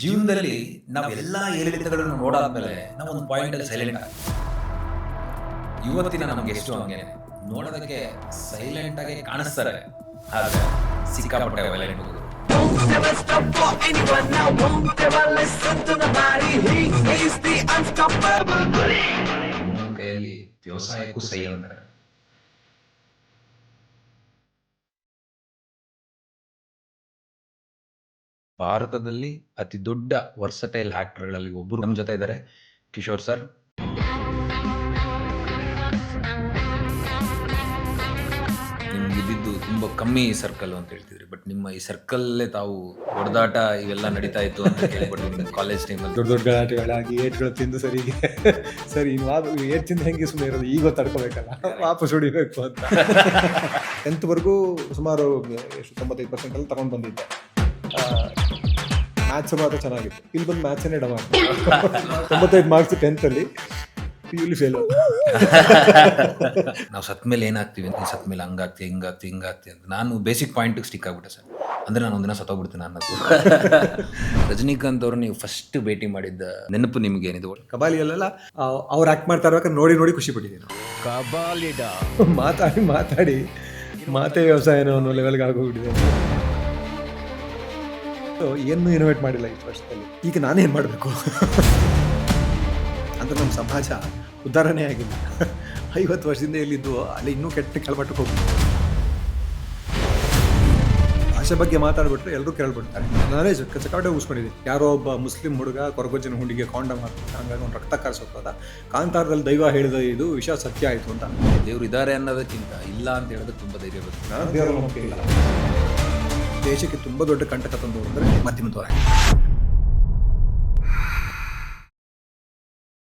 ಜೀವನದಲ್ಲಿ ನಾವೆಲ್ಲ ಏರಿಳಿತಗಳನ್ನು ನೋಡಾದ್ಮೇಲೆ ನಾವು ಒಂದು ಪಾಯಿಂಟ್ ಅಲ್ಲಿ ಸೈಲೆಂಟ್ ಆಗಿ ಇವತ್ತಿನ ನಮ್ಗೆ ಎಷ್ಟು ಹಂಗೆ ನೋಡೋದಕ್ಕೆ ಸೈಲೆಂಟ್ ಆಗಿ ಕಾಣಿಸ್ತಾರೆ, ಆದ್ರೆ ಸಿಕ್ಕಾಪಟ್ಟೆ ವೈಲೆಂಟ್ ಹೋಗುದು. Won't ever stop for anyone now, won't ever listen to nobody. He is the unstoppable bully. ಕೈಯಲ್ಲಿ ವ್ಯವಸಾಯಕ್ಕೂ ಸೈ ಅಂತಾರೆ. ಭಾರತದಲ್ಲಿ ಅತಿ ದೊಡ್ಡ ವರ್ಸಟೈಲ್ ಆಕ್ಟರ್ಗಳಲ್ಲಿ ಒಬ್ಬರು ನಮ್ಮ ಜೊತೆ ಇದ್ದಾರೆ, ಕಿಶೋರ್ ಸರ್. ನಿಮ್ಗೆ ಇದ್ದಿದ್ದು ತುಂಬಾ ಕಮ್ಮಿ ಸರ್ಕಲ್ ಅಂತ ಹೇಳ್ತಿದ್ರಿ, ಬಟ್ ನಿಮ್ಮ ಈ ಸರ್ಕಲ್ಲೇ ತಾವು ಹೊಡೆದಾಟ ಇವೆಲ್ಲ ನಡೀತಾ ಇತ್ತು ಅಂತ ಕೇಳ್ಬಿಟ್ಟು ನಿಮ್ಮ ಕಾಲೇಜ್ ಟೈಮಲ್ಲಿ ದೊಡ್ಡ ದೊಡ್ಡ ಗಲಾಟೆಗಳಾಗಿ ಏಟ್ಗಳು ತಿಂದು ಸರಿಗೆ ಸರಿ ಇನ್ನು ಏಟ್ ತಿಂದು ಹೆಂಗೆ ಸುಮ್ಮನೆ ಇರೋದು, ಈಗ ತಡ್ಕೋಬೇಕಲ್ಲ, ವಾಪಸ್ ಹೊಡಿಬೇಕು ಅಂತ. 10th ಸುಮಾರು 95% ಅಲ್ಲಿ ತಗೊಂಡು ಬಂದಿದ್ದೆ. ಮ್ಯಾಥ್ಸ್ ಮಾತ್ರ ಚೆನ್ನಾಗಿತ್ತು. ಇಲ್ಲಿ ಬಂದು ಮ್ಯಾಥ್ಸನ್ನೇ ಡಮ 95 ಮಾರ್ಕ್ಸ್ 10th ಅಲ್ಲಿ, PU ಫೇಲ್. ನಾವು ಸತ್ ಮೇಲೆ ಏನಾಗ್ತೀವಿ ಅಂತ, ಸತ್ ಮೇಲೆ ಹಂಗಾಗ್ತೀವಿ ಹಿಂಗಾಗ್ತಿ ಅಂತ ನಾನು ಬೇಸಿಕ್ ಪಾಯಿಂಟ್ ಸ್ಟಿಕ್ ಆಗ್ಬಿಟ್ಟೆ ಸರ್. ಅಂದ್ರೆ ನಾನು ಒಂದಿನ ಸತ್ತೋಗ್ಬಿಡ್ತೀನಿ ಅನ್ನೋದು. ರಜನಿಕಾಂತ್ ಅವ್ರು ನೀವು ಫಸ್ಟ್ ಭೇಟಿ ಮಾಡಿದ್ದ ನೆನಪು ನಿಮ್ಗೆ ಏನಿದೆ? ಕಬಾಲಿಯಲ್ಲೆಲ್ಲ ಅವ್ರು ಆಕ್ಟ್ ಮಾಡ್ತಾ ಇರುವಾಗ ನೋಡಿ ಖುಷಿ ಪಟ್ಟಿದ್ದೀನಿ. ಕಬಾಲಿಡ ಮಾತಾಡಿ ಮಾತೇ ವ್ಯವಸಾಯನೋ ಅನ್ನೋ ಲೆವೆಲ್ಗೆ ಆಗೋಗ್ಬಿಟ್ಟಿದೆ. ಏನು ಇನೋವೇಟ್ ಮಾಡಿಲ್ಲ ಇಷ್ಟು ವರ್ಷದಲ್ಲಿ. ಈಗ ನಾನೇ ಏನು ಮಾಡಬೇಕು ಅಂತ ನಮ್ಮ ಸಮಾಜ ಉದ್ಧಾರನೇ ಆಗಿಲ್ಲ. 50 ವರ್ಷದಿಂದ ಎಲ್ಲಿದ್ದು ಅಲ್ಲಿ ಇನ್ನೂ ಕೆಟ್ಟ ಕೆಳಮಟ್ಟಕ್ಕೆ ಹೋಗ್ಬೋದು. ಭಾಷೆ ಬಗ್ಗೆ ಮಾತಾಡ್ಬಿಟ್ರೆ ಎಲ್ಲರೂ ಕೇಳ್ಬಿಡ್ತಾರೆ. ನಾನೇ ಚಕಾಟೆ ಉಗಿಸ್ಕೊಂಡಿದ್ದೀನಿ. ಯಾರೋ ಒಬ್ಬ ಮುಸ್ಲಿಂ ಹುಡುಗ ಕೊರಗೊಜ್ಜನ ಹುಂಡಿಗೆ ಕಾಂಡಮ್ ಹಾಕ್ತಾರೆ, ಹಂಗಾಗಿ ಒಂದು ರಕ್ತ ಕಾರಿಸೋದ ಕಾಂತಾರದಲ್ಲಿ ದೈವ ಹೇಳಿದ ಇದು ವಿಷಯ ಸತ್ಯ ಆಯಿತು ಅಂತ. ದೇವ್ರು ಇದ್ದಾರೆ ಅನ್ನೋದಕ್ಕಿಂತ ಇಲ್ಲ ಅಂತ ಹೇಳೋದಕ್ಕೆ ತುಂಬ ಧೈರ್ಯ ಬರುತ್ತೆ. ನಾನು ದೇವರ ನಂಬಿಕೆ ಇಲ್ಲ. ದೇಶಕ್ಕೆ ತುಂಬ ದೊಡ್ಡ ಕಂಟಕ ತಂದು ಅಂದರೆ ಮಾಧ್ಯಮದವರಾಗಿ